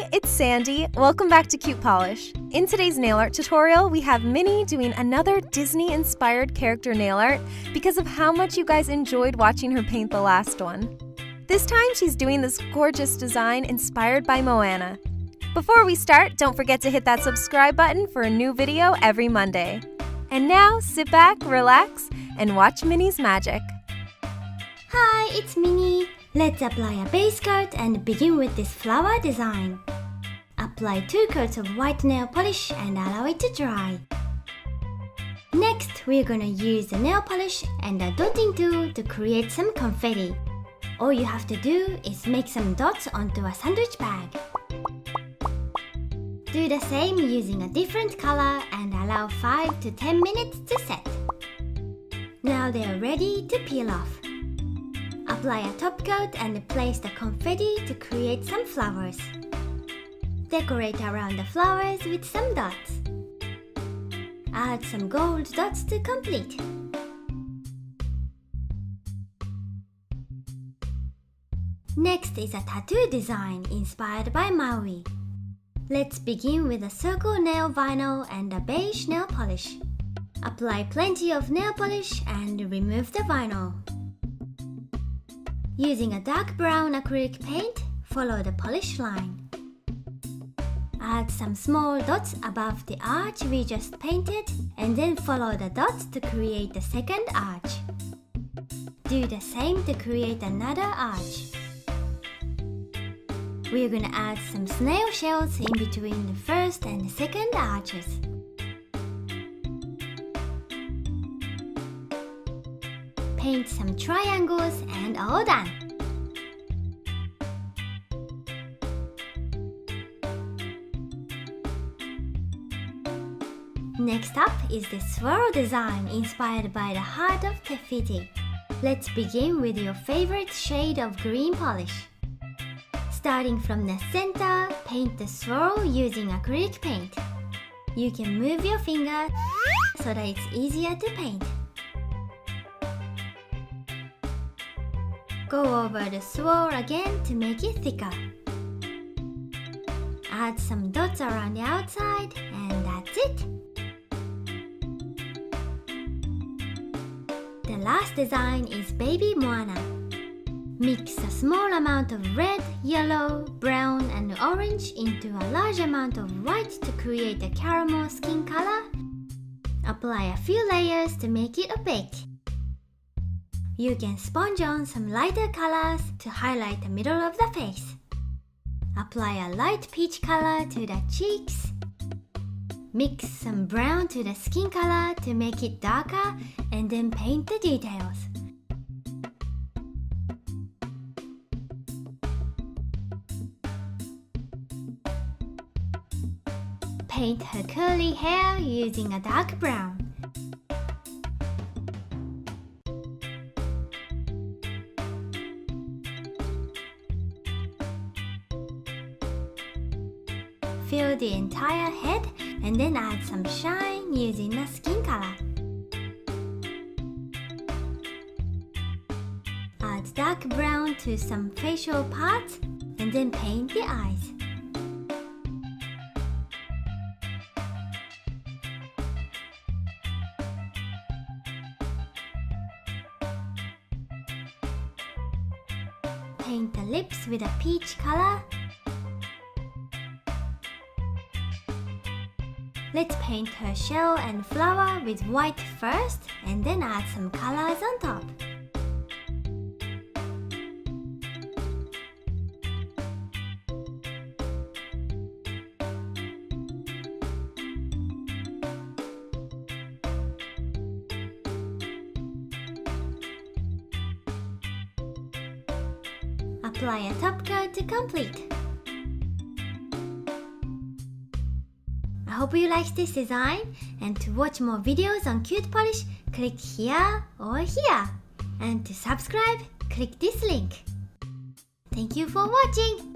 Hi, it's Sandi. Welcome back to CutePolish. In today's nail art tutorial, we have Minnie doing another Disney-inspired character nail art because of how much you guys enjoyed watching her paint the last one. This time, she's doing this gorgeous design inspired by Moana. Before we start, don't forget to hit that subscribe button for a new video every Monday. And now, sit back, relax, and watch Minnie's magic. Hi, it's Minnie. Let's apply a base coat and begin with this flower design. Apply 2 coats of white nail polish and allow it to dry. Next, we're gonna use the nail polish and a dotting tool to create some confetti. All you have to do is make some dots onto a sandwich bag. Do the same using a different color and allow 5 to 10 minutes to set. Now they are ready to peel off. Apply a top coat and place the confetti to create some flowers. Decorate around the flowers with some dots. Add some gold dots to complete. Next is a tattoo design inspired by Maui. Let's begin with a circle nail vinyl and a beige nail polish. Apply plenty of nail polish and remove the vinyl. Using a dark brown acrylic paint, follow the polish line. Add some small dots above the arch we just painted and then follow the dots to create the second arch. Do the same to create another arch. We're gonna add some snail shells in between the first and second arches. Paint some triangles and all done. Next up is the swirl design inspired by the heart of Te Fiti. Let's begin with your favorite shade of green polish. Starting from the center, paint the swirl using acrylic paint. You can move your finger so that it's easier to paint. Go over the swirl again to make it thicker. Add some dots around the outside and that's it. The last design is Baby Moana. Mix a small amount of red, yellow, brown and orange into a large amount of white to create a caramel skin color. Apply a few layers to make it opaque. You can sponge on some lighter colors to highlight the middle of the face. Apply a light peach color to the cheeks. Mix some brown to the skin color to make it darker and then paint the details. Paint her curly hair using a dark brown. Fill the entire head and then add some shine using the skin color. Add dark brown to some facial parts and then paint the eyes. Paint the lips with a peach color. Let's paint her shell and flower with white first and then add some colors on top. Apply a top coat to complete. I hope you liked this design, and to watch more videos on CutePolish, click here or here. And to subscribe, click this link. Thank you for watching!